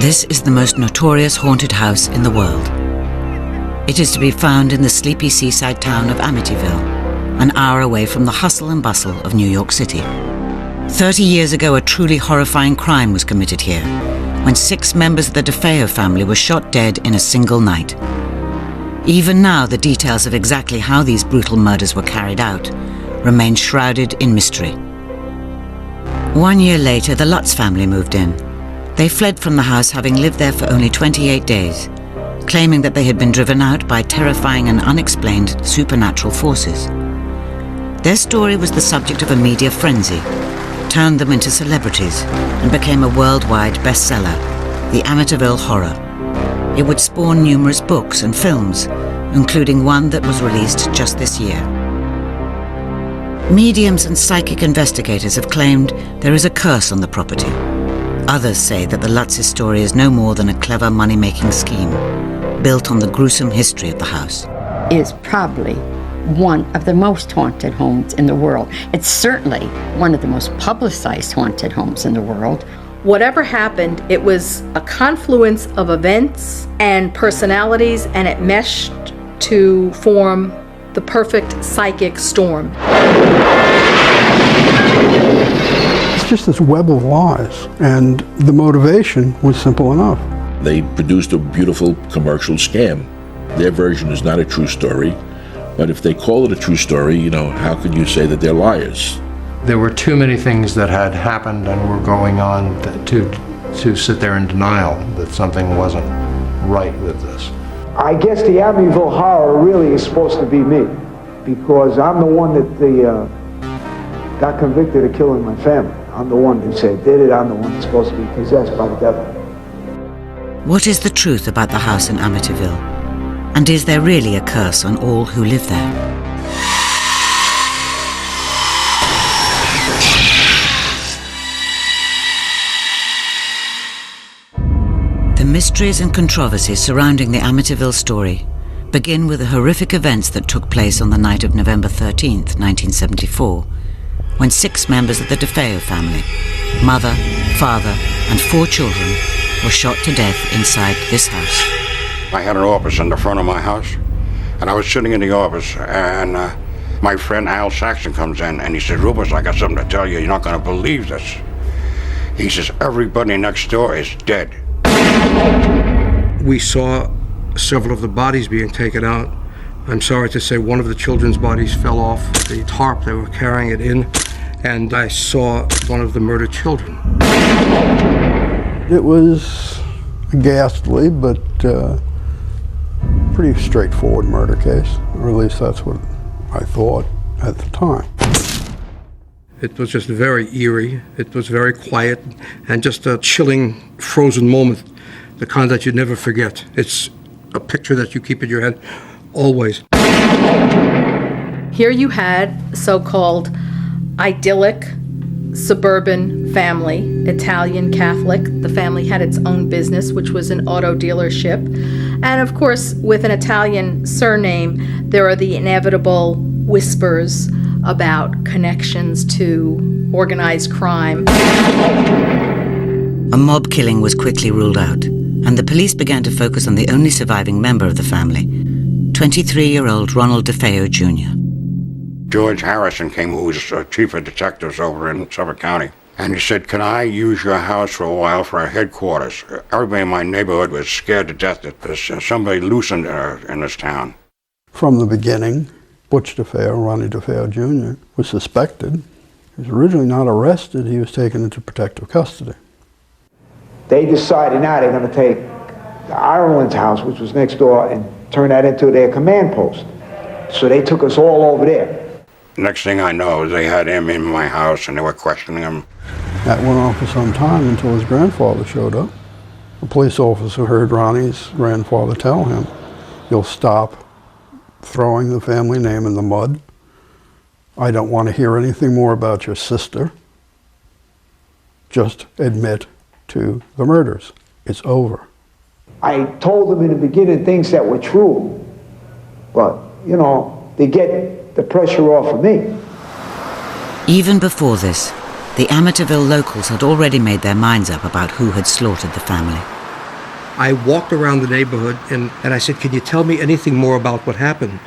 This is the most notorious haunted house in the world. It is to be found in the sleepy seaside town of Amityville, an hour away from the hustle and bustle of New York City. 30 years ago, a truly horrifying crime was committed here, when 6 members of the DeFeo family were shot dead in a single night. Even now, the details of exactly how these brutal murders were carried out remain shrouded in mystery. 1 year later, the Lutz family moved in. They fled from the house, having lived there for only 28 days, claiming that they had been driven out by terrifying and unexplained supernatural forces. Their story was the subject of a media frenzy, turned them into celebrities, and became a worldwide bestseller, The Amityville Horror. It would spawn numerous books and films, including one that was released just this year. Mediums and psychic investigators have claimed there is a curse on the property. Others say that the Lutz's story is no more than a clever money-making scheme, built on the gruesome history of the house. It is probably one of the most haunted homes in the world. It's certainly one of the most publicized haunted homes in the world. Whatever happened, it was a confluence of events and personalities, and it meshed to form the perfect psychic storm. It's just this web of lies, and the motivation was simple enough. They produced a beautiful commercial scam. Their version is not a true story, but if they call it a true story, how could you say that they're liars? There were too many things that had happened and were going on to sit there in denial that something wasn't right with this. I guess the Amityville Horror really is supposed to be me, because I'm the one that got convicted of killing my family. I'm the one who said did it. I'm the one that's supposed to be possessed by the devil. What is the truth about the house in Amityville? And is there really a curse on all who live there? The mysteries and controversies surrounding the Amityville story begin with the horrific events that took place on the night of November 13th, 1974, when 6 members of the DeFeo family, mother, father, and 4 children, were shot to death inside this house. I had an office in the front of my house, and I was sitting in the office, and my friend Al Saxon comes in, and he says, "Rufus, I got something to tell you. You're not going to believe this." He says, "Everybody next door is dead." We saw several of the bodies being taken out. I'm sorry to say one of the children's bodies fell off the tarp they were carrying it in, and I saw one of the murdered children. It was a ghastly but pretty straightforward murder case, or at least that's what I thought at the time. It was just very eerie. It was very quiet, and just a chilling, frozen moment, the kind that you never forget. It's a picture that you keep in your head always. Here you had a so-called idyllic suburban family, Italian Catholic. The family had its own business, which was an auto dealership. And of course, with an Italian surname, there are the inevitable whispers about connections to organized crime. A mob killing was quickly ruled out, and the police began to focus on the only surviving member of the family, 23-year-old Ronald DeFeo Jr. George Harrison came, who was chief of detectives over in Suffolk County, and he said, "Can I use your house for a while for our headquarters? Everybody in my neighborhood was scared to death that there's somebody loose in this town." From the beginning, Butch DeFeo, Ronnie DeFeo Jr., was suspected. He was originally not arrested. He was taken into protective custody. They decided now they're going to take the Ireland's house, which was next door, and turn that into their command post. So they took us all over there. Next thing I know, they had him in my house, and they were questioning him. That went on for some time until his grandfather showed up. A police officer heard Ronnie's grandfather tell him, "You'll stop throwing the family name in the mud. I don't want to hear anything more about your sister. Just admit to the murders. It's over." I told them in the beginning things that were true, but, they get the pressure off of me. Even before this, the Amityville locals had already made their minds up about who had slaughtered the family. I walked around the neighborhood and I said, "Can you tell me anything more about what happened?"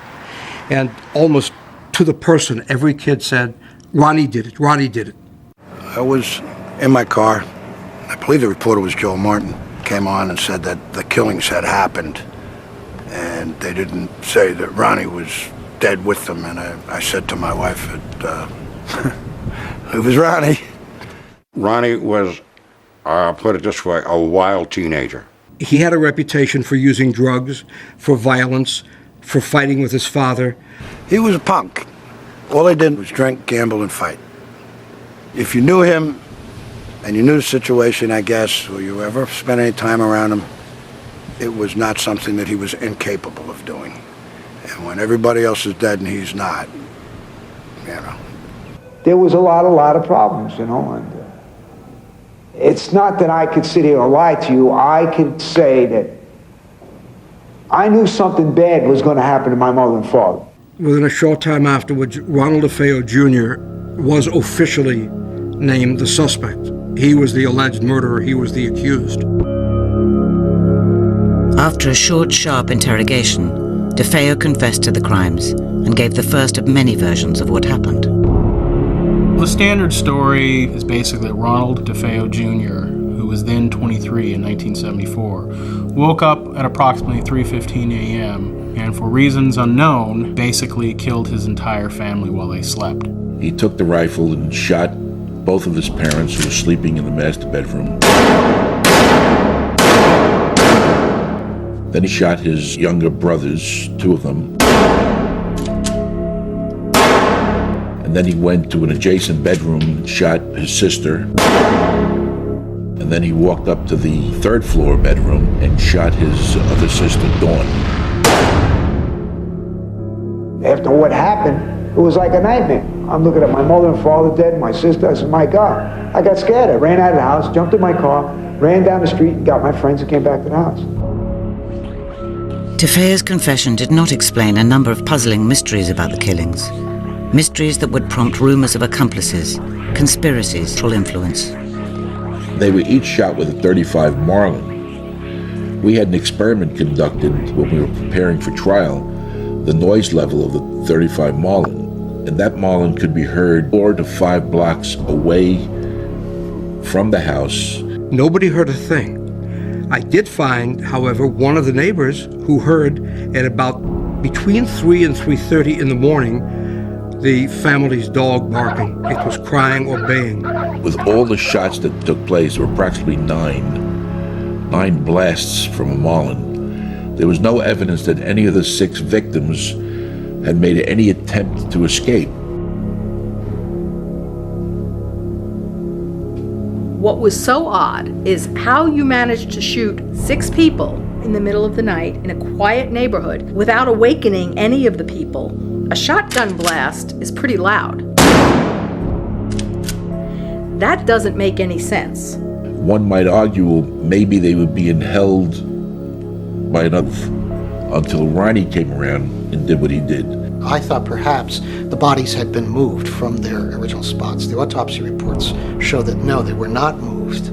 And almost to the person, every kid said, "Ronnie did it, Ronnie did it." I was in my car. I believe the reporter was Joe Martin. Came on and said that the killings had happened. And they didn't say that Ronnie was dead with them. And I said to my wife, it was Ronnie. Ronnie was, I'll put it this way, a wild teenager. He had a reputation for using drugs, for violence, for fighting with his father. He was a punk. All he did was drink, gamble, and fight. If you knew him, and you knew the situation, I guess, or you ever spent any time around him, it was not something that he was incapable of doing. And when everybody else is dead and he's not, you know. There was a lot of problems, you know, and it's not that I could sit here and lie to you. I can say that I knew something bad was going to happen to my mother and father. Within a short time afterwards, Ronald DeFeo Jr. was officially named the suspect. He was the alleged murderer. He was the accused. After a short, sharp interrogation, DeFeo confessed to the crimes and gave the first of many versions of what happened. The standard story is basically that Ronald DeFeo Jr., who was then 23 in 1974, woke up at approximately 3:15 a.m. and for reasons unknown, basically killed his entire family while they slept. He took the rifle and shot both of his parents who were sleeping in the master bedroom. Then he shot his younger brothers, 2 of them. And then he went to an adjacent bedroom and shot his sister. And then he walked up to the 3rd floor bedroom and shot his other sister, Dawn. After what happened, it was like a nightmare. I'm looking at my mother and father dead, my sister. I said, my God. I got scared. I ran out of the house, jumped in my car, ran down the street, and got my friends and came back to the house. DeFeo's confession did not explain a number of puzzling mysteries about the killings. Mysteries that would prompt rumors of accomplices, conspiracies, or influence. They were each shot with a .35 Marlin. We had an experiment conducted when we were preparing for trial, the noise level of the .35 Marlin. And that Marlin could be heard 4 to 5 blocks away from the house. Nobody heard a thing. I did find, however, one of the neighbors who heard at about between 3 and 3:30 in the morning the family's dog barking. It was crying or baying. With all the shots that took place, there were approximately 9 blasts from a Marlin. There was no evidence that any of the 6 victims had made any attempt to escape. What was so odd is how you managed to shoot 6 people in the middle of the night in a quiet neighborhood without awakening any of the people. A shotgun blast is pretty loud. That doesn't make any sense. One might argue, well, maybe they were being held by another until Ronnie came around and did what he did. I thought perhaps the bodies had been moved from their original spots. The autopsy reports show that no, they were not moved,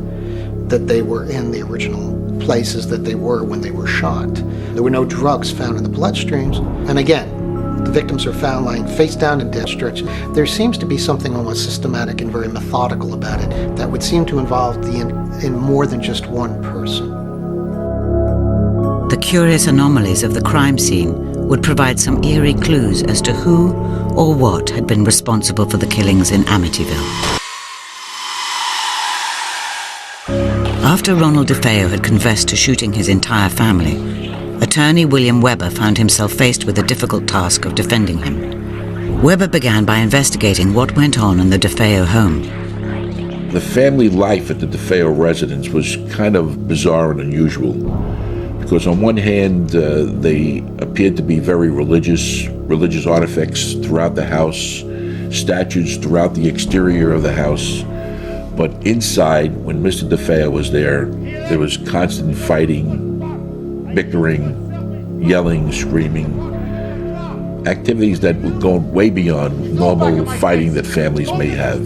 that they were in the original places that they were when they were shot. There were no drugs found in the bloodstreams. And again, the victims are found lying face down in dead stretch. There seems to be something almost systematic and very methodical about it that would seem to involve in more than just one person. The curious anomalies of the crime scene would provide some eerie clues as to who or what had been responsible for the killings in Amityville. After Ronald DeFeo had confessed to shooting his entire family, attorney William Weber found himself faced with the difficult task of defending him. Weber began by investigating what went on in the DeFeo home. The family life at the DeFeo residence was kind of bizarre and unusual. Because on one hand, they appeared to be very religious artifacts throughout the house, statues throughout the exterior of the house. But inside, when Mr. DeFeo was there was constant fighting, bickering, yelling, screaming, activities that would go way beyond normal fighting that families may have.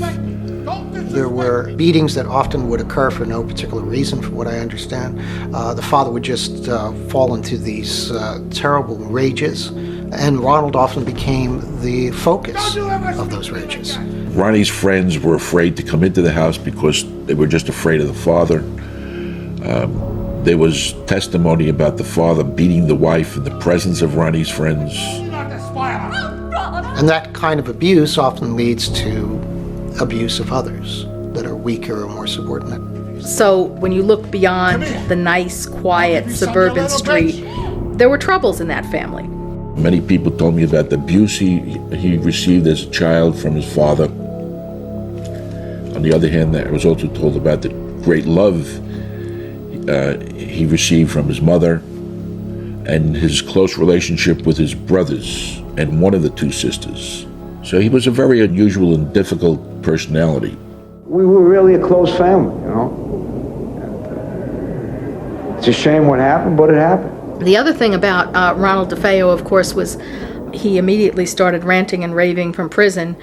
There were beatings that often would occur for no particular reason, from what I understand. The father would just fall into these terrible rages, and Ronald often became the focus of those rages. Ronnie's friends were afraid to come into the house because they were just afraid of the father. There was testimony about the father beating the wife in the presence of Ronnie's friends. And that kind of abuse often leads to abuse of others that are weaker or more subordinate. So when you look beyond the nice, quiet suburban street, there were troubles in that family. Many people told me about the abuse he received as a child from his father. On the other hand, I was also told about the great love he received from his mother and his close relationship with his brothers and one of the two sisters. So he was a very unusual and difficult personality. We were really a close family, you know. It's a shame what happened, but it happened. The other thing about Ronald DeFeo, of course, was he immediately started ranting and raving from prison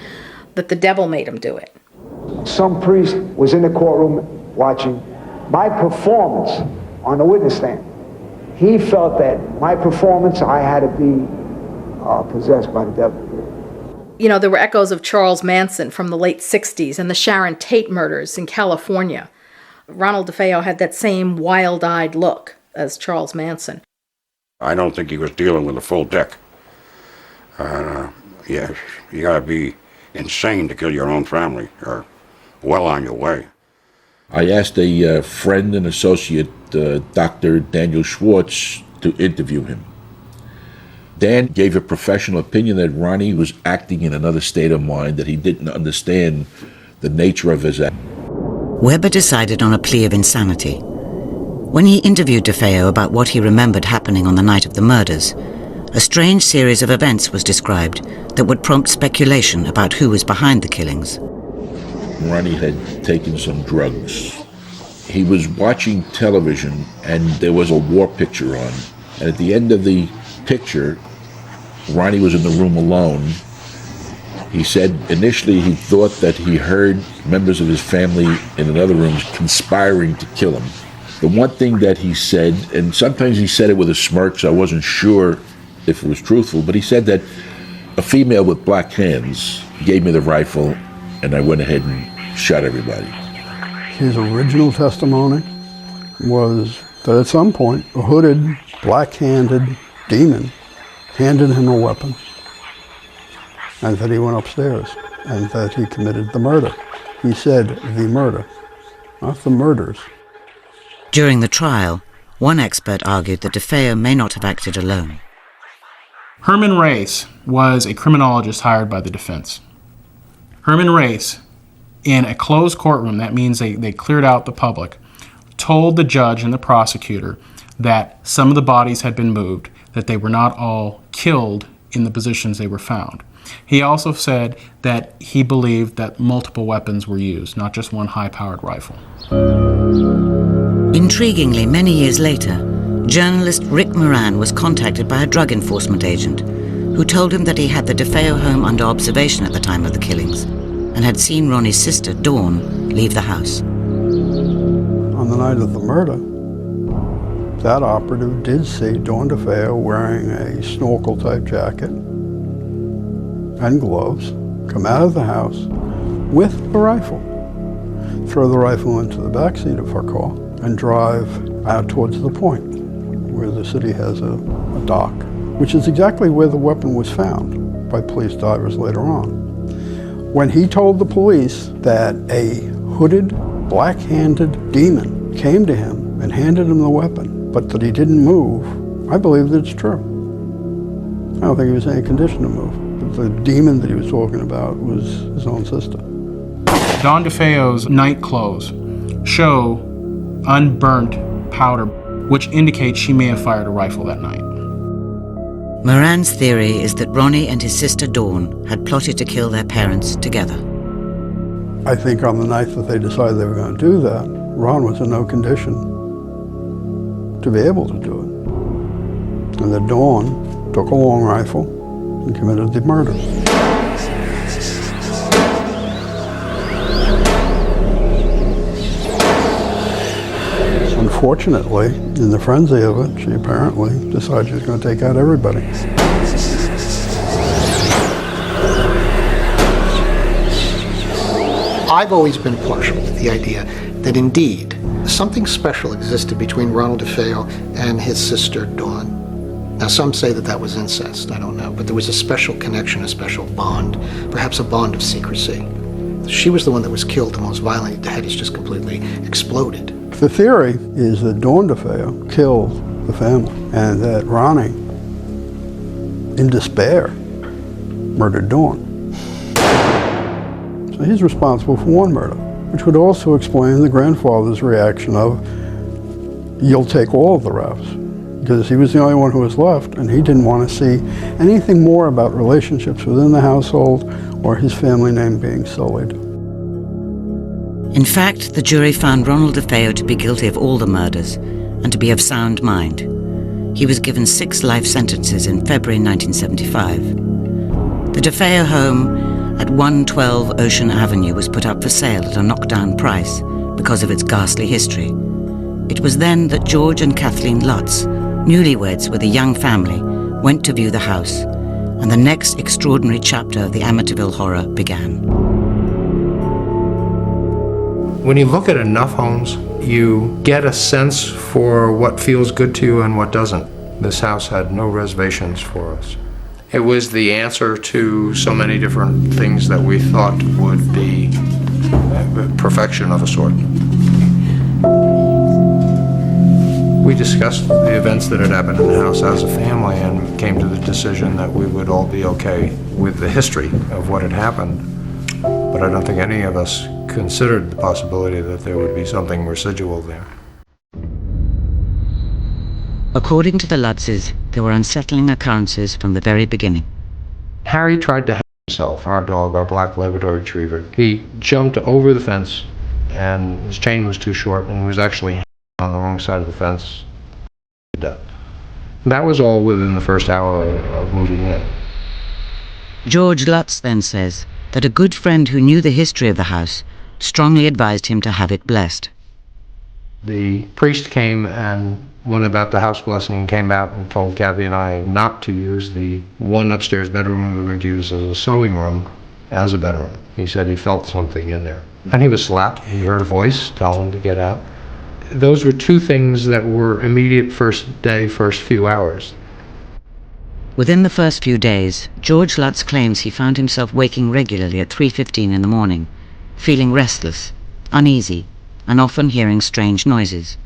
that the devil made him do it. Some priest was in the courtroom watching my performance on the witness stand. He felt that my performance, I had to be possessed by the devil. You know, there were echoes of Charles Manson from the late 60s and the Sharon Tate murders in California. Ronald DeFeo had that same wild-eyed look as Charles Manson. I don't think he was dealing with a full deck. Yeah, you gotta be insane to kill your own family, or well on your way. I asked a friend and associate, Dr. Daniel Schwartz, to interview him. Dan gave a professional opinion that Ronnie was acting in another state of mind, that he didn't understand the nature of his act. Weber decided on a plea of insanity. When he interviewed DeFeo about what he remembered happening on the night of the murders, a strange series of events was described that would prompt speculation about who was behind the killings. Ronnie had taken some drugs. He was watching television and there was a war picture on. And at the end of the picture, Ronnie was in the room alone. He said initially he thought that he heard members of his family in another room conspiring to kill him. The one thing that he said, and sometimes he said it with a smirk, so I wasn't sure if it was truthful, but he said that a female with black hands gave me the rifle and I went ahead and shot everybody. His original testimony was that at some point a hooded, black-handed demon handed him a weapon and that he went upstairs and that he committed the murder. He said the murder, not the murders. During the trial, one expert argued that DeFeo may not have acted alone. Herman Race was a criminologist hired by the defense. Herman Race, in a closed courtroom, that means they cleared out the public, told the judge and the prosecutor that some of the bodies had been moved, that they were not all killed in the positions they were found. He also said that he believed that multiple weapons were used, not just one high-powered rifle. Intriguingly, many years later, journalist Rick Moran was contacted by a drug enforcement agent who told him that he had the DeFeo home under observation at the time of the killings and had seen Ronnie's sister, Dawn, leave the house. On the night of the murder, that operative did see Dawn DeFeo wearing a snorkel-type jacket and gloves come out of the house with a rifle, throw the rifle into the backseat of her car, and drive out towards the point where the city has a dock, which is exactly where the weapon was found by police divers later on. When he told the police that a hooded, black-handed demon came to him and handed him the weapon, but that he didn't move, I believe that it's true. I don't think he was in any condition to move. But the demon that he was talking about was his own sister. Dawn DeFeo's night clothes show unburnt powder, which indicates she may have fired a rifle that night. Moran's theory is that Ronnie and his sister Dawn had plotted to kill their parents together. I think on the night that they decided they were going to do that, Ron was in no condition to be able to do it. And that Dawn took a long rifle and committed the murder. Unfortunately, in the frenzy of it, she apparently decided she was going to take out everybody. I've always been partial to the idea that indeed something special existed between Ronald DeFeo and his sister Dawn. Now, some say that that was incest, I don't know, but there was a special connection, a special bond, perhaps a bond of secrecy. She was the one that was killed the most violently. The head is just completely exploded. The theory is that Dawn DeFeo killed the family and that Ronnie, in despair, murdered Dawn. So he's responsible for one murder, which would also explain the grandfather's reaction of, "You'll take all of the Ralphs," because he was the only one who was left, and he didn't want to see anything more about relationships within the household or his family name being sullied. In fact, the jury found Ronald DeFeo to be guilty of all the murders and to be of sound mind. He was given 6 life sentences in February 1975. The DeFeo home at 112 Ocean Avenue was put up for sale at a knockdown price because of its ghastly history. It was then that George and Kathleen Lutz, newlyweds with a young family, went to view the house, and the next extraordinary chapter of the Amityville horror began. When you look at enough homes, you get a sense for what feels good to you and what doesn't. This house had no reservations for us. It was the answer to so many different things that we thought would be perfection of a sort. We discussed the events that had happened in the house as a family and came to the decision that we would all be okay with the history of what had happened. But I don't think any of us considered the possibility that there would be something residual there. According to the Lutzes, there were unsettling occurrences from the very beginning. Harry tried to hang himself, our dog, our black Labrador retriever. He jumped over the fence, and his chain was too short, and he was actually on the wrong side of the fence. That was all within the first hour of moving in. George Lutz then says that a good friend who knew the history of the house strongly advised him to have it blessed. The priest came and went about the house blessing and came out and told Kathy and I not to use the one upstairs bedroom we were going to use as a sewing room as a bedroom. He said he felt something in there. And he was slapped. He heard a voice tell him to get out. Those were 2 things that were immediate first few hours. Within the first few days, George Lutz claims he found himself waking regularly at 3:15 in the morning, feeling restless, uneasy, and often hearing strange noises.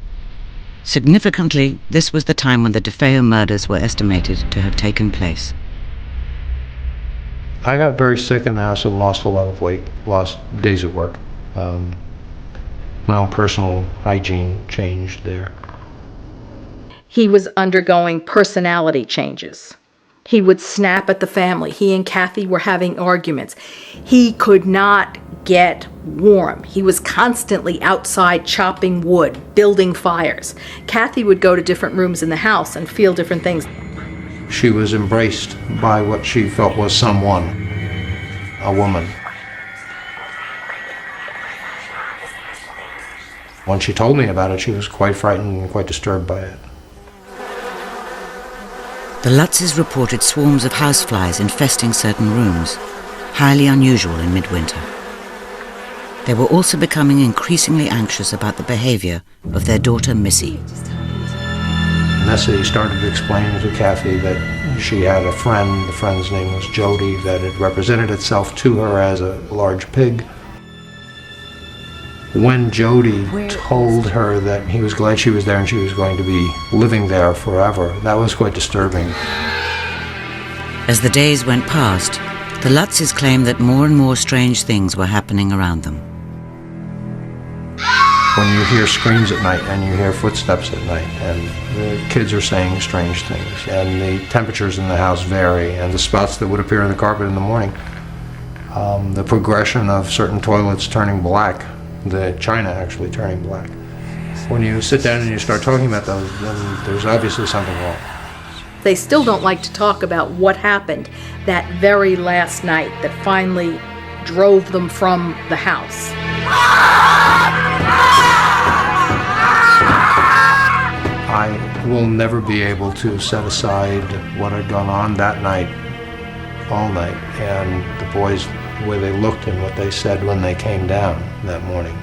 Significantly, this was the time when the DeFeo murders were estimated to have taken place. I got very sick in the house and lost a lot of weight, lost days at work. My own personal hygiene changed there. He was undergoing personality changes. He would snap at the family. He and Kathy were having arguments. He could not get warm. He was constantly outside chopping wood, building fires. Kathy would go to different rooms in the house and feel different things. She was embraced by what she felt was someone, a woman. When she told me about it, she was quite frightened and quite disturbed by it. The Lutzes reported swarms of houseflies infesting certain rooms, highly unusual in midwinter. They were also becoming increasingly anxious about the behavior of their daughter Missy. Missy started to explain to Kathy that she had a friend, the friend's name was Jody, that had represented itself to her as a large pig. When Jody told her that he was glad she was there and she was going to be living there forever, that was quite disturbing. As the days went past, the Lutzes claimed that more and more strange things were happening around them. When you hear screams at night and you hear footsteps at night and the kids are saying strange things and the temperatures in the house vary and the spots that would appear on the carpet in the morning, the progression of certain toilets turning black, the china actually turning black. When you sit down and you start talking about those, then there's obviously something wrong. They still don't like to talk about what happened that very last night that finally drove them from the house. I will never be able to set aside what had gone on that night, all night, and the boys, the way they looked and what they said when they came down that morning.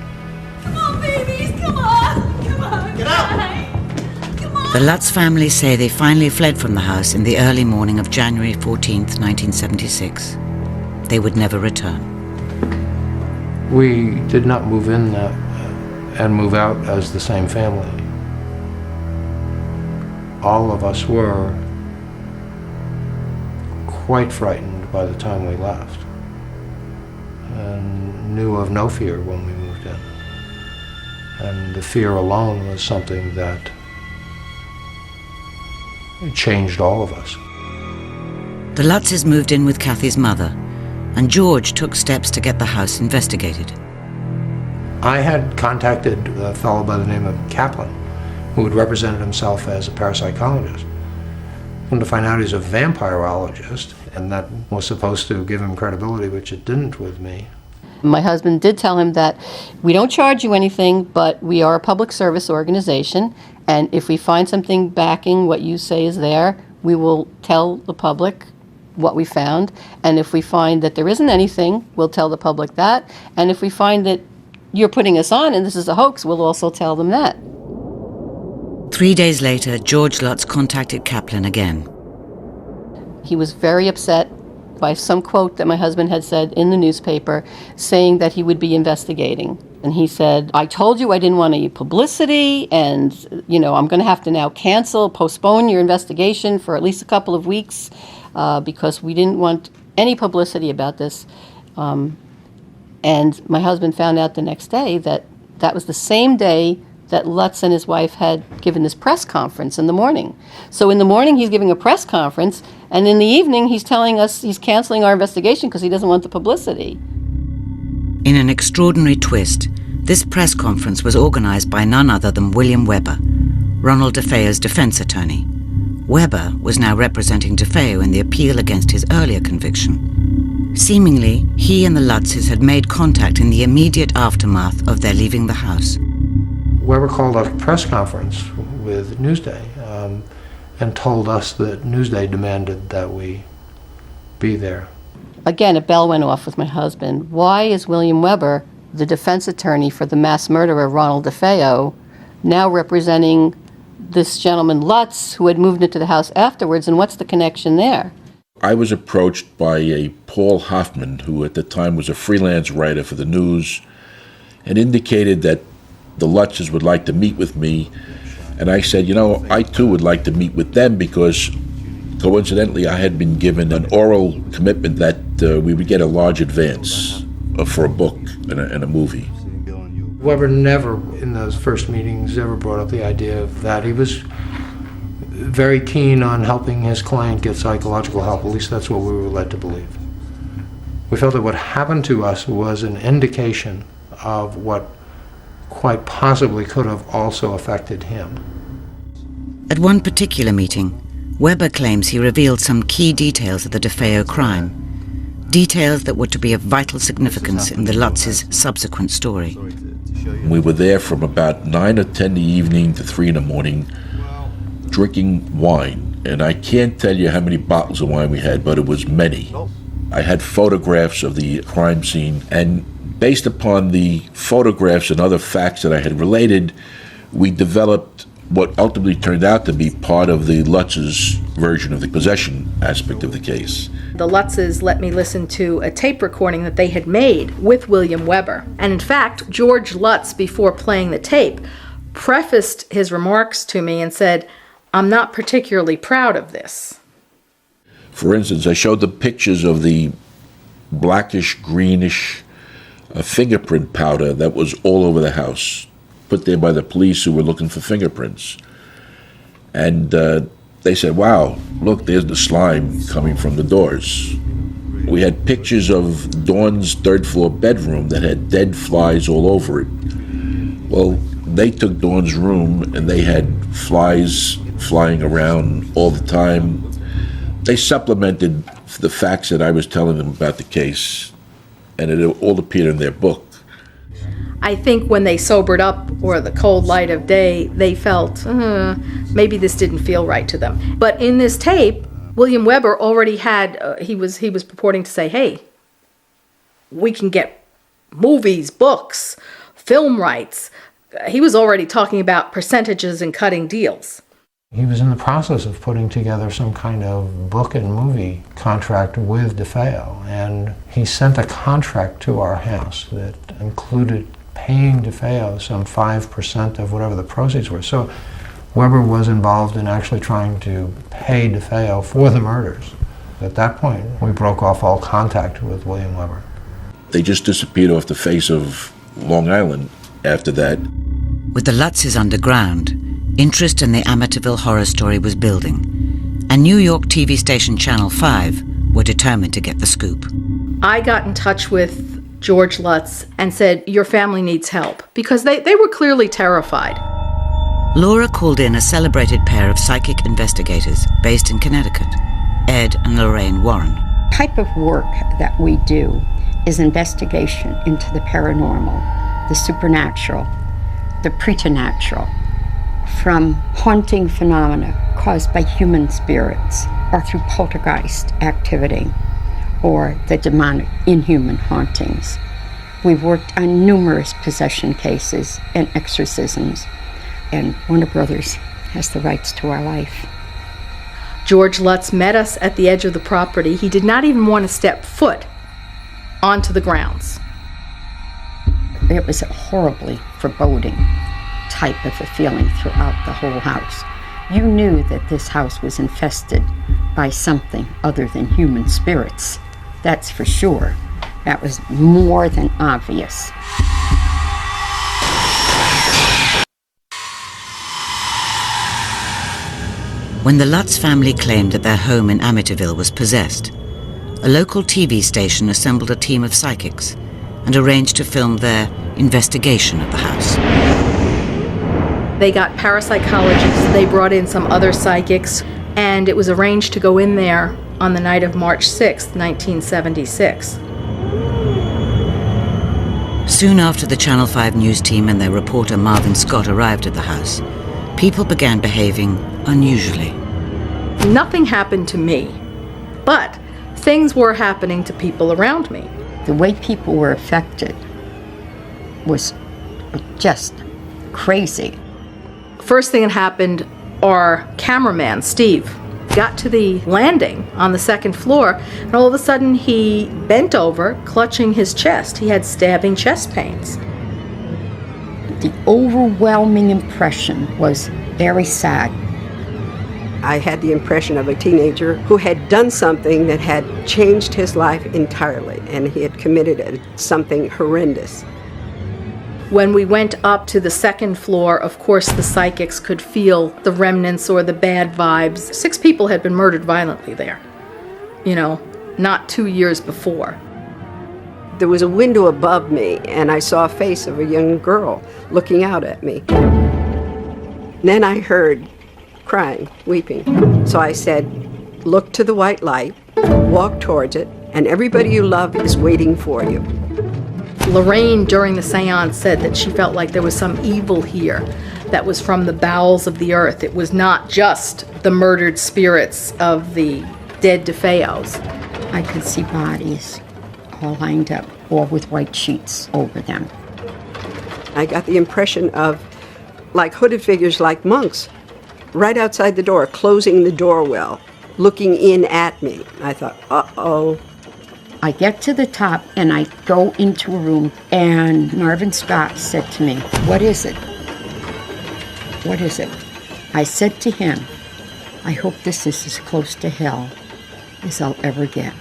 Come on, babies, come on! Come on, get out! The Lutz family say they finally fled from the house in the early morning of January 14th, 1976. They would never return. We did not move in and move out as the same family. All of us were quite frightened by the time we left, and knew of no fear when we moved in. And the fear alone was something that changed all of us. The Lutzes moved in with Kathy's mother, and George took steps to get the house investigated. I had contacted a fellow by the name of Kaplan, who had represented himself as a parapsychologist. Come to find out he's a vampirologist, and that was supposed to give him credibility, which it didn't with me. My husband did tell him that we don't charge you anything, but we are a public service organization, and if we find something backing what you say is there, we will tell the public what we found, and if we find that there isn't anything, we'll tell the public that, and if we find that you're putting us on and this is a hoax, we'll also tell them that. 3 days later, George Lutz contacted Kaplan again. He was very upset by some quote that my husband had said in the newspaper saying that he would be investigating. And he said, I told you I didn't want any publicity, and I'm going to have to now postpone your investigation for at least a couple of weeks because we didn't want any publicity about this. And my husband found out the next day that that was the same day that Lutz and his wife had given this press conference in the morning. So in the morning he's giving a press conference, and in the evening he's telling us he's canceling our investigation because he doesn't want the publicity. In an extraordinary twist, this press conference was organized by none other than William Weber, Ronald DeFeo's defense attorney. Weber was now representing DeFeo in the appeal against his earlier conviction. Seemingly, he and the Lutzes had made contact in the immediate aftermath of their leaving the house. Weber called a press conference with Newsday and told us that Newsday demanded that we be there. Again, a bell went off with my husband. Why is William Weber, the defense attorney for the mass murderer Ronald DeFeo, now representing this gentleman Lutz, who had moved into the house afterwards, and what's the connection there? I was approached by a Paul Hoffman, who at the time was a freelance writer for the news, and indicated that the Lutzes would like to meet with me. And I said, I too would like to meet with them, because coincidentally I had been given an oral commitment that we would get a large advance for a book and a movie. Weber never, in those first meetings, ever brought up the idea of that. He was very keen on helping his client get psychological help. At least that's what we were led to believe. We felt that what happened to us was an indication of what quite possibly could have also affected him. At one particular meeting, Weber claims he revealed some key details of the DeFeo crime, details that were to be of vital significance in the Lutzes' subsequent story. We were there from about 9 or 10 in the evening to 3 in the morning, drinking wine. And I can't tell you how many bottles of wine we had, but it was many. I had photographs of the crime scene, and based upon the photographs and other facts that I had related, we developed what ultimately turned out to be part of the Lutzes' version of the possession aspect of the case. The Lutzes let me listen to a tape recording that they had made with William Weber. And in fact, George Lutz, before playing the tape, prefaced his remarks to me and said, I'm not particularly proud of this. For instance, I showed the pictures of the blackish, greenish fingerprint powder that was all over the house, put there by the police who were looking for fingerprints. And they said, wow, look, there's the slime coming from the doors. We had pictures of Dawn's third-floor bedroom that had dead flies all over it. Well, they took Dawn's room and they had flies flying around all the time. They supplemented the facts that I was telling them about the case, and it all appeared in their book. I think when they sobered up, or the cold light of day, they felt, maybe this didn't feel right to them. But in this tape, William Weber already had, he was purporting to say, hey, we can get movies, books, film rights. He was already talking about percentages and cutting deals. He was in the process of putting together some kind of book and movie contract with DeFeo, and he sent a contract to our house that included paying DeFeo some 5% of whatever the proceeds were. So Weber was involved in actually trying to pay DeFeo for the murders. At that point, we broke off all contact with William Weber. They just disappeared off the face of Long Island after that. With the Lutzes underground, interest in the Amityville horror story was building, and New York TV station Channel 5 were determined to get the scoop. I got in touch with George Lutz and said, your family needs help, because they were clearly terrified. Laura called in a celebrated pair of psychic investigators based in Connecticut, Ed and Lorraine Warren. The type of work that we do is investigation into the paranormal, the supernatural, the preternatural, from haunting phenomena caused by human spirits or through poltergeist activity or the demonic inhuman hauntings. We've worked on numerous possession cases and exorcisms, and Warner Brothers has the rights to our life. George Lutz met us at the edge of the property. He did not even want to step foot onto the grounds. It was a horribly foreboding type of a feeling throughout the whole house. You knew that this house was infested by something other than human spirits. That's for sure. That was more than obvious. When the Lutz family claimed that their home in Amityville was possessed, a local TV station assembled a team of psychics and arranged to film their investigation of the house. They got parapsychologists, they brought in some other psychics, and it was arranged to go in there on the night of March 6th, 1976. Soon after the Channel 5 news team and their reporter Marvin Scott arrived at the house, people began behaving unusually. Nothing happened to me, but things were happening to people around me. The way people were affected was just crazy. First thing that happened, our cameraman, Steve, got to the landing on the second floor, and all of a sudden he bent over, clutching his chest. He had stabbing chest pains. The overwhelming impression was very sad. I had the impression of a teenager who had done something that had changed his life entirely, and he had committed something horrendous. When we went up to the second floor, of course, the psychics could feel the remnants or the bad vibes. 6 people had been murdered violently there, not 2 years before. There was a window above me, and I saw a face of a young girl looking out at me. Then I heard crying, weeping. So I said, look to the white light, walk towards it, and everybody you love is waiting for you. Lorraine, during the seance, said that she felt like there was some evil here that was from the bowels of the earth. It was not just the murdered spirits of the dead DeFeos. I could see bodies all lined up, all with white sheets over them. I got the impression of like hooded figures like monks right outside the door, closing the door well, looking in at me. I thought, uh-oh. I get to the top and I go into a room, and Marvin Scott said to me, what is it? What is it? I said to him, I hope this is as close to hell as I'll ever get.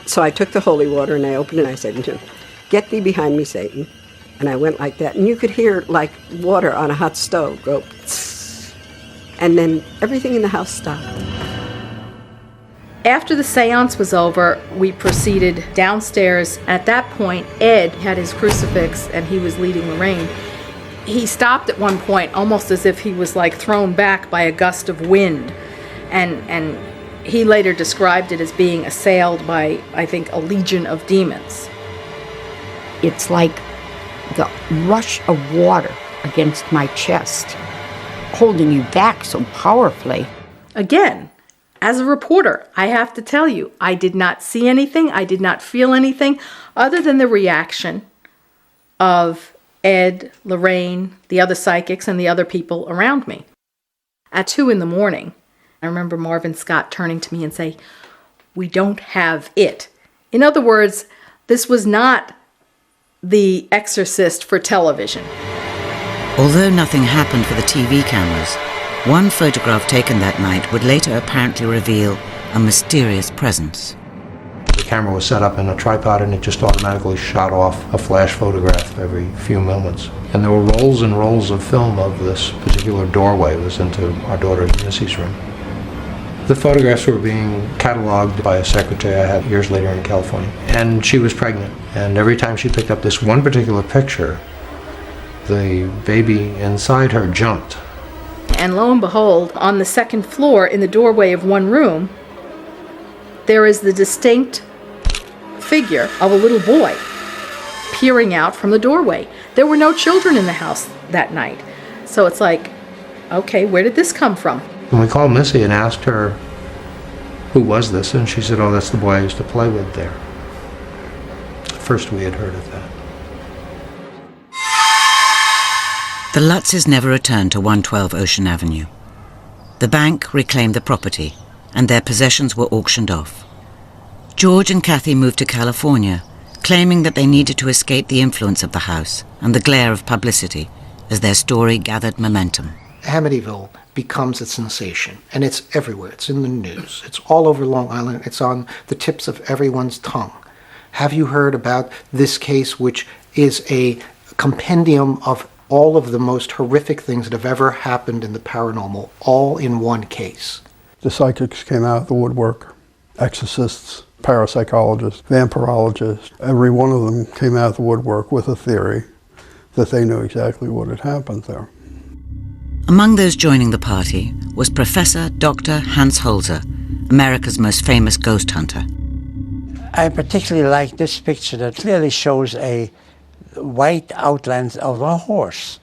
So I took the holy water and I opened it and I said, get thee behind me, Satan. And I went like that, and you could hear like water on a hot stove go tss, and then everything in the house stopped. After the seance was over, we proceeded downstairs. At that point, Ed had his crucifix and he was leading Lorraine. He stopped at one point, almost as if he was like thrown back by a gust of wind. And he later described it as being assailed by, I think, a legion of demons. It's like the rush of water against my chest, holding you back so powerfully. Again, as a reporter, I have to tell you, I did not see anything, I did not feel anything other than the reaction of Ed, Lorraine, the other psychics, and the other people around me. At 2 a.m, I remember Marvin Scott turning to me and say, "We don't have it." In other words, this was not The Exorcist for television. Although nothing happened for the TV cameras, one photograph taken that night would later apparently reveal a mysterious presence. The camera was set up in a tripod and it just automatically shot off a flash photograph every few moments. And there were rolls and rolls of film of this particular doorway. It was into our daughter Missy's room. The photographs were being cataloged by a secretary I had years later in California. And she was pregnant. And every time she picked up this one particular picture, the baby inside her jumped. And lo and behold, on the second floor in the doorway of one room, there is the distinct figure of a little boy peering out from the doorway. There were no children in the house that night. So it's like, okay, where did this come from? And we called Missy and asked her, who was this? And she said, oh, that's the boy I used to play with there. First we had heard of that. The Lutzes never returned to 112 Ocean Avenue. The bank reclaimed the property, and their possessions were auctioned off. George and Kathy moved to California, claiming that they needed to escape the influence of the house and the glare of publicity as their story gathered momentum. Amityville becomes a sensation, and it's everywhere. It's in the news. It's all over Long Island. It's on the tips of everyone's tongue. Have you heard about this case, which is a compendium of all of the most horrific things that have ever happened in the paranormal, all in one case? The psychics came out of the woodwork, exorcists, parapsychologists, vampirologists. Every one of them came out of the woodwork with a theory that they knew exactly what had happened there. Among those joining the party was Professor Dr. Hans Holzer, America's most famous ghost hunter. I particularly like this picture that clearly shows a white outlines of a horse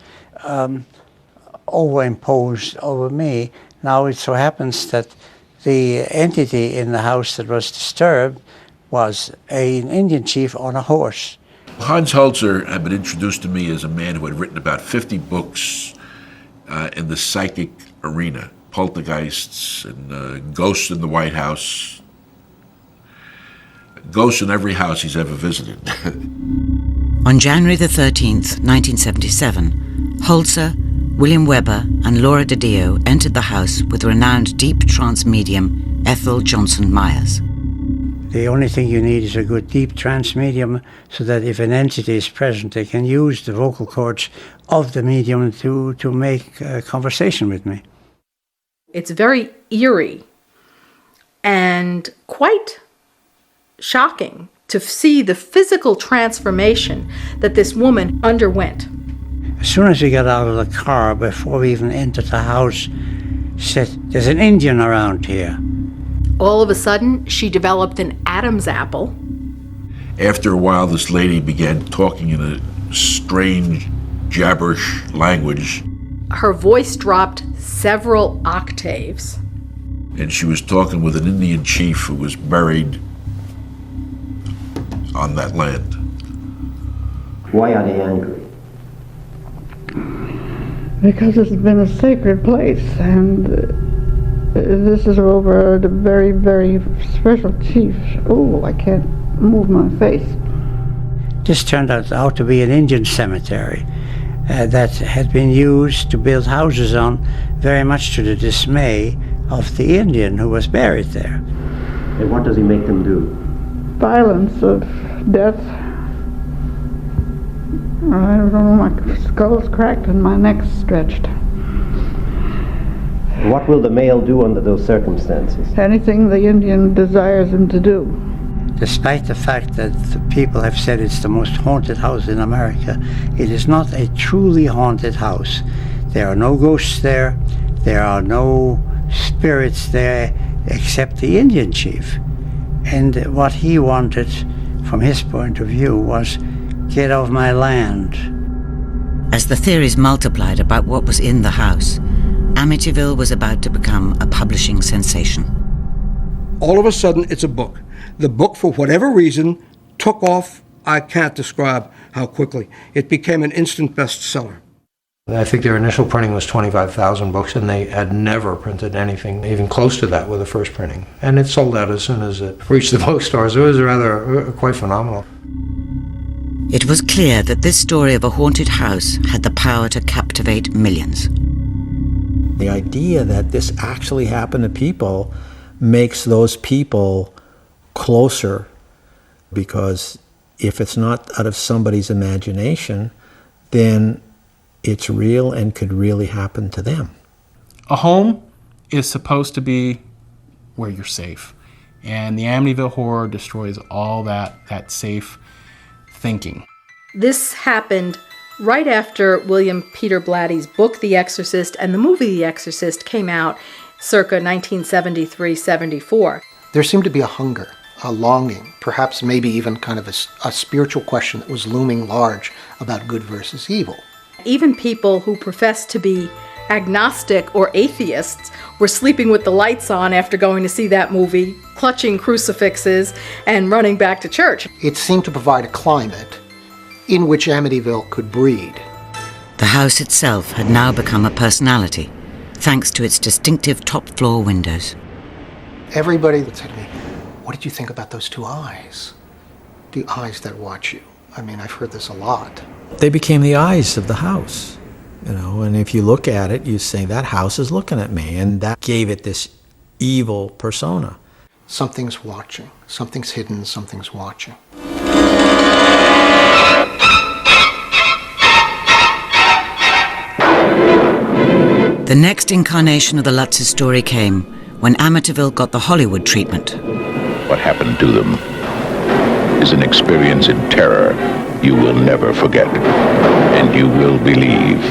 overimposed over me. Now it so happens that the entity in the house that was disturbed was an Indian chief on a horse. Hans Holzer had been introduced to me as a man who had written about 50 books in the psychic arena, poltergeists and ghosts in the White House, ghosts in every house he's ever visited. On January the 13th, 1977, Holzer, William Weber and Laura DiDio entered the house with renowned deep trance medium Ethel Johnson Myers. The only thing you need is a good deep trance medium so that if an entity is present, they can use the vocal cords of the medium to make a conversation with me. It's very eerie and quite shocking to see the physical transformation that this woman underwent. As soon as we got out of the car, before we even entered the house, she said, "There's an Indian around here." All of a sudden, she developed an Adam's apple. After a while, this lady began talking in a strange, gibberish language. Her voice dropped several octaves. And she was talking with an Indian chief who was buried on that land. Why are they angry? Because it's been a sacred place, and this is over the very, very special chief. Oh, I can't move my face. This turned out to be an Indian cemetery that had been used to build houses on, very much to the dismay of the Indian who was buried there. And what does he make them do? Violence of death. I don't know, my skull's cracked and my neck's stretched. What will the male do under those circumstances? Anything the Indian desires him to do. Despite the fact that the people have said it's the most haunted house in America, it is not a truly haunted house. There are no ghosts there. There are no spirits there except the Indian chief. And what he wanted, from his point of view, was, get off my land. As the theories multiplied about what was in the house, Amityville was about to become a publishing sensation. All of a sudden, it's a book. The book, for whatever reason, took off. I can't describe how quickly. It became an instant bestseller. I think their initial printing was 25,000 books, and they had never printed anything even close to that with the first printing. And it sold out as soon as it reached the bookstores. It was rather quite phenomenal. It was clear that this story of a haunted house had the power to captivate millions. The idea that this actually happened to people makes those people closer, because if it's not out of somebody's imagination, then it's real and could really happen to them. A home is supposed to be where you're safe. And the Amityville Horror destroys all that safe thinking. This happened right after William Peter Blatty's book, The Exorcist, and the movie The Exorcist came out circa 1973-74. There seemed to be a hunger, a longing, perhaps maybe even kind of a spiritual question that was looming large about good versus evil. Even people who professed to be agnostic or atheists were sleeping with the lights on after going to see that movie, clutching crucifixes and running back to church. It seemed to provide a climate in which Amityville could breed. The house itself had now become a personality, thanks to its distinctive top-floor windows. Everybody would say to me, "What did you think about those two eyes? The eyes that watch you." I mean, I've heard this a lot. They became the eyes of the house, and if you look at it, you say, that house is looking at me, and that gave it this evil persona. Something's watching, something's hidden, something's watching. The next incarnation of the Lutz's story came when Amityville got the Hollywood treatment. What happened to them is an experience in terror you will never forget, and you will believe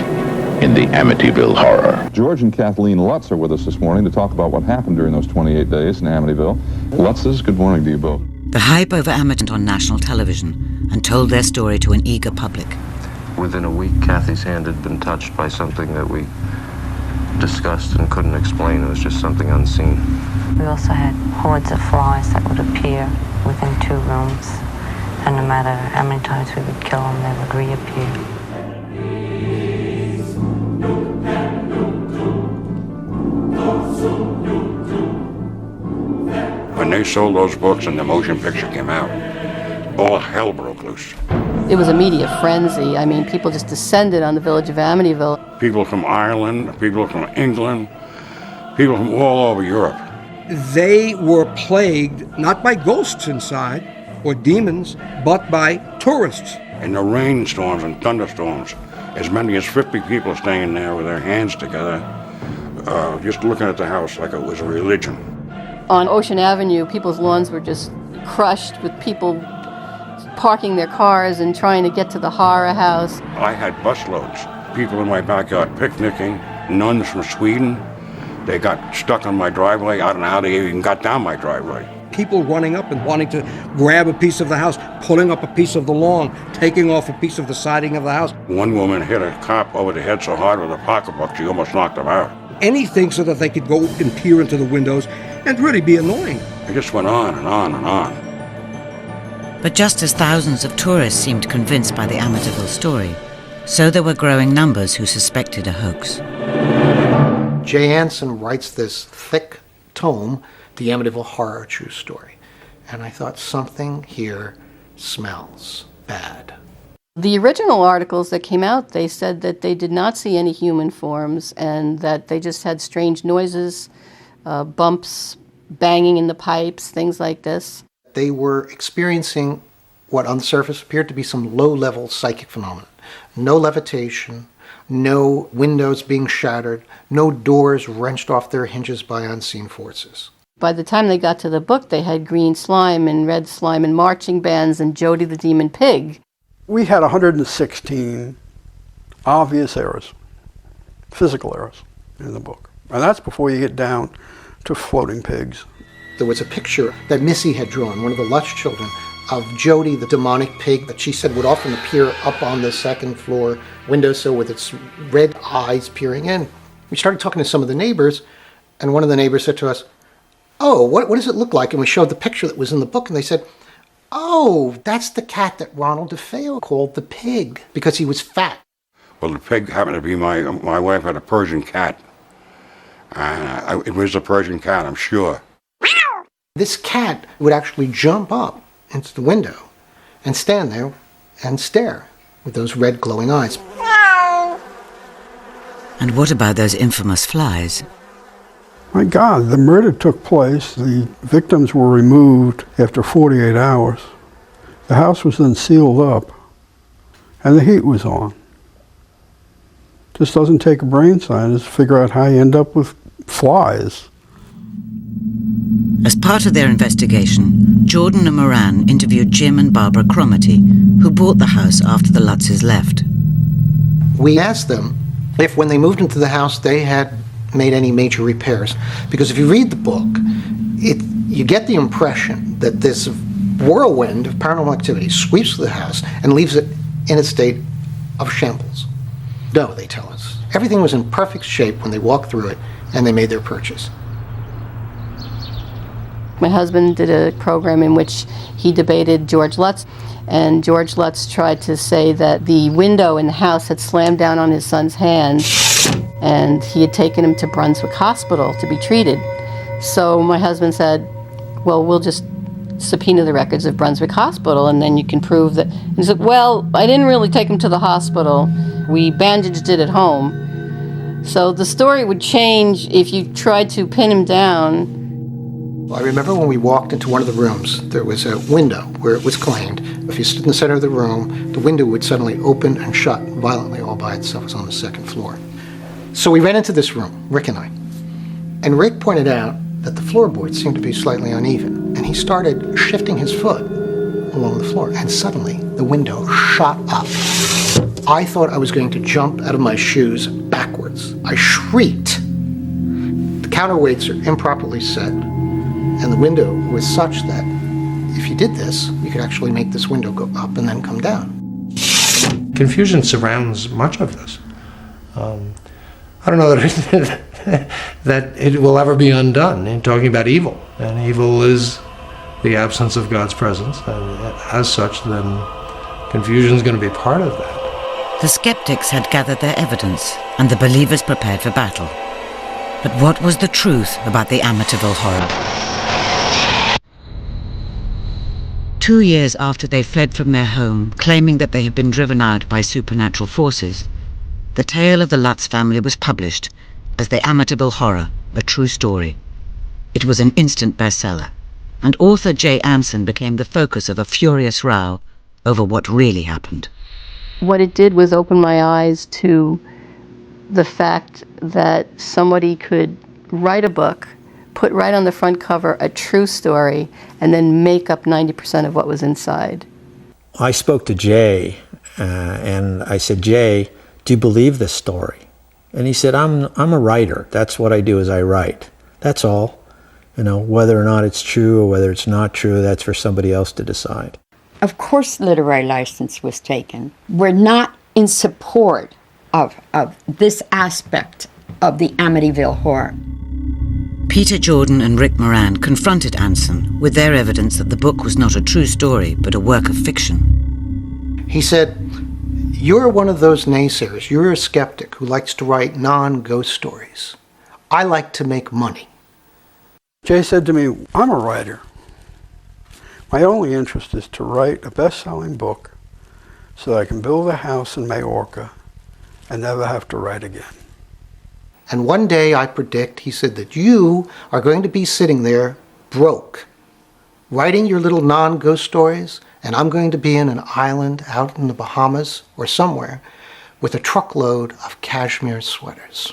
in the Amityville Horror. George and Kathleen Lutz are with us this morning to talk about what happened during those 28 days in Amityville. Lutzes, good morning to you both. The hype over Amityville on national television and told their story to an eager public. Within a week, Kathy's hand had been touched by something that we discussed and couldn't explain. It was just something unseen. We also had hordes of flies that would appear within 2 rooms, and no matter how many times we would kill them, they would reappear. When they sold those books and the motion picture came out, all hell broke loose. It was a media frenzy. I mean, people just descended on the village of Amityville. People from Ireland, people from England, people from all over Europe. They were plagued not by ghosts inside or demons, but by tourists. In the rainstorms and thunderstorms, as many as 50 people staying there with their hands together, just looking at the house like it was a religion. On Ocean Avenue, people's lawns were just crushed with people parking their cars and trying to get to the horror house. I had busloads. People in my backyard picnicking, nuns from Sweden. They got stuck on my driveway. I don't know how they even got down my driveway. People running up and wanting to grab a piece of the house, pulling up a piece of the lawn, taking off a piece of the siding of the house. One woman hit a cop over the head so hard with a pocketbook she almost knocked him out. Anything so that they could go and peer into the windows and really be annoying. It just went on and on and on. But just as thousands of tourists seemed convinced by the Amityville story, so there were growing numbers who suspected a hoax. Jay Anson writes this thick tome, The Amityville Horror, True Story. And I thought, something here smells bad. The original articles that came out, they said that they did not see any human forms and that they just had strange noises, bumps, banging in the pipes, things like this. They were experiencing what on the surface appeared to be some low-level psychic phenomenon. No levitation, no windows being shattered, no doors wrenched off their hinges by unseen forces. By the time they got to the book, they had green slime and red slime and marching bands and Jody the Demon Pig. We had 116 obvious errors, physical errors in the book. And that's before you get down to floating pigs. There was a picture that Missy had drawn, one of the Lutz children, of Jody, the demonic pig that she said would often appear up on the second floor windowsill with its red eyes peering in. We started talking to some of the neighbors, and one of the neighbors said to us, "Oh, what does it look like?" And we showed the picture that was in the book, and they said, "Oh, that's the cat that Ronald DeFeo called the pig because he was fat." Well, the pig happened to be my wife had a Persian cat. It was a Persian cat, I'm sure. This cat would actually jump up into the window and stand there and stare with those red glowing eyes. And what about those infamous flies? My God, the murder took place. The victims were removed after 48 hours. The house was then sealed up, and the heat was on. Just doesn't take a brain scientist to figure out how you end up with flies. As part of their investigation, Jordan and Moran interviewed Jim and Barbara Cromarty, who bought the house after the Lutzes left. We asked them if when they moved into the house they had made any major repairs. Because if you read the book, you get the impression that this whirlwind of paranormal activity sweeps through the house and leaves it in a state of shambles. No, they tell us. Everything was in perfect shape when they walked through it and they made their purchase. My husband did a program in which he debated George Lutz, and George Lutz tried to say that the window in the house had slammed down on his son's hand, and he had taken him to Brunswick Hospital to be treated. So my husband said, well, we'll just subpoena the records of Brunswick Hospital, and then you can prove that. And he said, well, I didn't really take him to the hospital. We bandaged it at home. So the story would change if you tried to pin him down. I remember when we walked into one of the rooms, there was a window where it was claimed if you stood in the center of the room, the window would suddenly open and shut violently all by itself. It was on the second floor. So we ran into this room, Rick and I. And Rick pointed out that the floorboards seemed to be slightly uneven. And he started shifting his foot along the floor. And suddenly, the window shot up. I thought I was going to jump out of my shoes backwards. I shrieked. The counterweights are improperly set. And the window was such that if you did this, you could actually make this window go up and then come down. Confusion surrounds much of this. I don't know that that it will ever be undone in talking about evil. And evil is the absence of God's presence. And as such, then confusion is going to be part of that. The skeptics had gathered their evidence, and the believers prepared for battle. But what was the truth about the Amityville horror? 2 years after they fled from their home, claiming that they had been driven out by supernatural forces, the tale of the Lutz family was published as The Amityville Horror, a True Story. It was an instant bestseller, and author Jay Anson became the focus of a furious row over what really happened. What it did was open my eyes to the fact that somebody could write a book, put right on the front cover a true story, and then make up 90% of what was inside. I spoke to Jay, and I said, Jay, do you believe this story? And he said, I'm a writer. That's what I do, is I write. That's all. You know, whether or not it's true or whether it's not true, that's for somebody else to decide. Of course, literary license was taken. We're not in support of this aspect of the Amityville horror. Peter Jordan and Rick Moran confronted Anson with their evidence that the book was not a true story, but a work of fiction. He said, you're one of those naysayers. You're a skeptic who likes to write non-ghost stories. I like to make money. Jay said to me, I'm a writer. My only interest is to write a best-selling book so that I can build a house in Majorca and never have to write again. And one day I predict, he said, that you are going to be sitting there broke, writing your little non-ghost stories, and I'm going to be in an island out in the Bahamas or somewhere with a truckload of cashmere sweaters.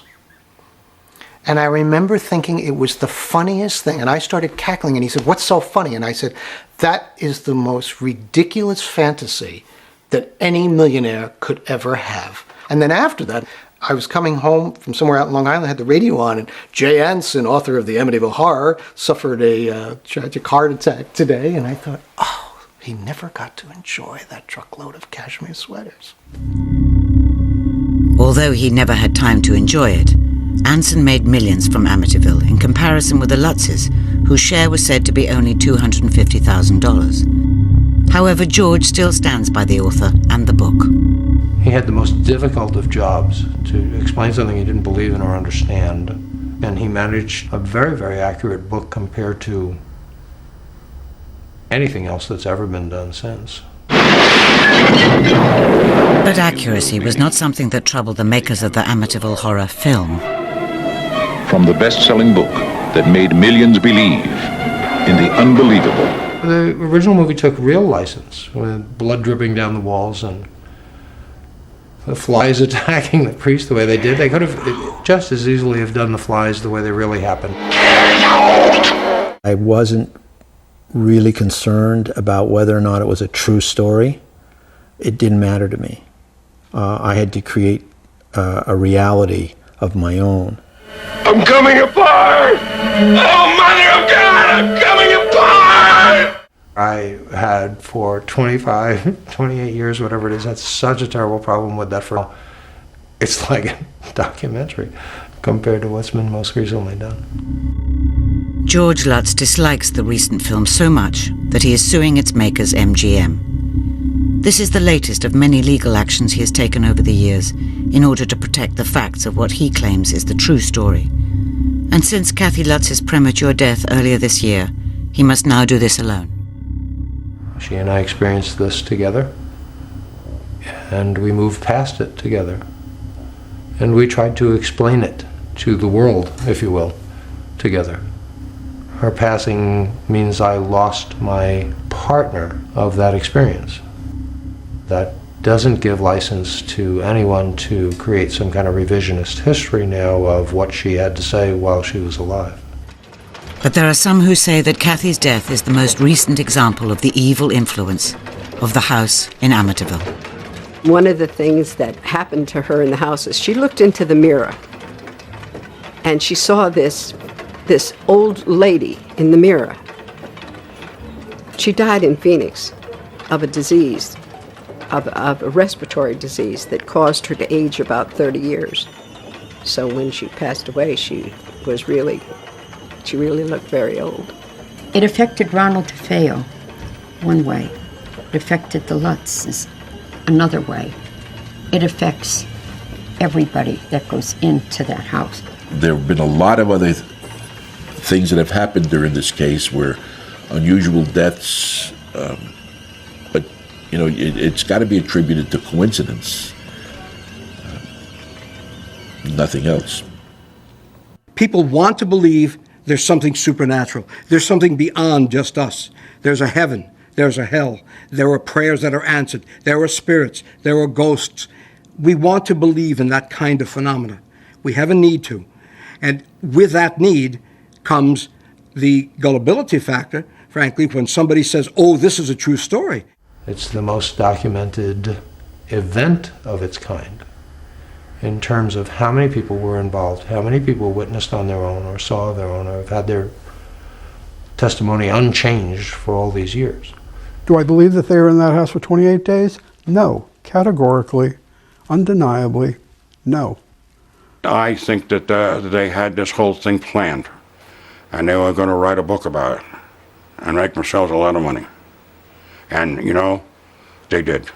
And I remember thinking it was the funniest thing, and I started cackling, and he said, what's so funny? And I said, that is the most ridiculous fantasy that any millionaire could ever have. And then after that, I was coming home from somewhere out in Long Island, had the radio on, and Jay Anson, author of The Amityville Horror, suffered a tragic heart attack today, and I thought, oh, He never got to enjoy that truckload of cashmere sweaters. Although he never had time to enjoy it, Anson made millions from Amityville in comparison with the Lutzes, whose share was said to be only $250,000. However, George still stands by the author and the book. He had the most difficult of jobs to explain something he didn't believe in or understand, and he managed a very, very accurate book compared to anything else that's ever been done since. But accuracy was not something that troubled the makers of the Amityville horror film. From the best-selling book that made millions believe in the unbelievable. The original movie took real license, with blood dripping down the walls and the flies attacking the priest the way they did. They could have just as easily have done the flies the way they really happened. I wasn't really concerned about whether or not it was a true story. It didn't matter to me. I had to create a reality of my own. I'm coming apart! Oh, Mother of God, I'm coming apart! I had for 28 years, whatever it is, had such a terrible problem with that film. It's like a documentary compared to what's been most recently done. George Lutz dislikes the recent film so much that he is suing its makers, MGM. This is the latest of many legal actions he has taken over the years in order to protect the facts of what he claims is the true story. And since Kathy Lutz's premature death earlier this year, he must now do this alone. She and I experienced this together, and we moved past it together. And we tried to explain it to the world, if you will, together. Her passing means I lost my partner of that experience. That doesn't give license to anyone to create some kind of revisionist history now of what she had to say while she was alive. But there are some who say that Kathy's death is the most recent example of the evil influence of the house in Amityville. One of the things that happened to her in the house is she looked into the mirror and she saw this old lady in the mirror. She died in Phoenix of a disease, of a respiratory disease that caused her to age about 30 years. So when she passed away, she really looked very old. It affected Ronald DeFeo one way. It affected the Lutzes another way. It affects everybody that goes into that house. There have been a lot of other things that have happened during this case where unusual deaths, but you know, it's got to be attributed to coincidence, nothing else. People want to believe there's something supernatural. There's something beyond just us. There's a heaven. There's a hell. There are prayers that are answered. There are spirits. There are ghosts. We want to believe in that kind of phenomena. We have a need to. And with that need comes the gullibility factor, frankly, when somebody says, oh, this is a true story. It's the most documented event of its kind in terms of how many people were involved, how many people witnessed on their own or saw their own or have had their testimony unchanged for all these years. Do I believe that they were in that house for 28 days? No. Categorically, undeniably, no. I think that they had this whole thing planned, and they were going to write a book about it and make themselves a lot of money. And, you know, they did.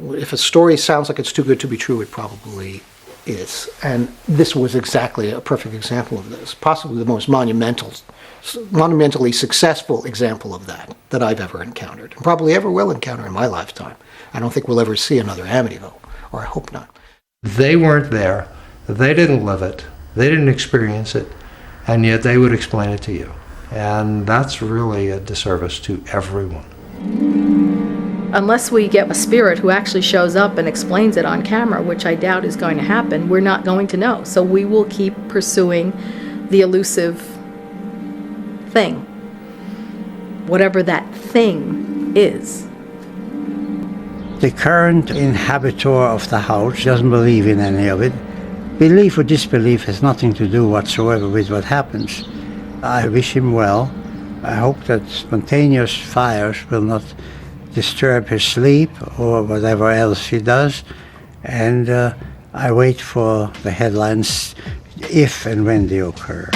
If a story sounds like it's too good to be true, it probably is. And this was exactly a perfect example of this, possibly the most monumentally successful example of that I've ever encountered, and probably ever will encounter in my lifetime. I don't think we'll ever see another Amityville, or I hope not. They weren't there. They didn't live it. They didn't experience it. And yet they would explain it to you. And that's really a disservice to everyone. Unless we get a spirit who actually shows up and explains it on camera, which I doubt is going to happen, we're not going to know. So we will keep pursuing the elusive thing, whatever that thing is. The current inhabitor of the house doesn't believe in any of it. Belief or disbelief has nothing to do whatsoever with what happens. I wish him well. I hope that spontaneous fires will not disturb his sleep or whatever else he does. And I wait for the headlines if and when they occur.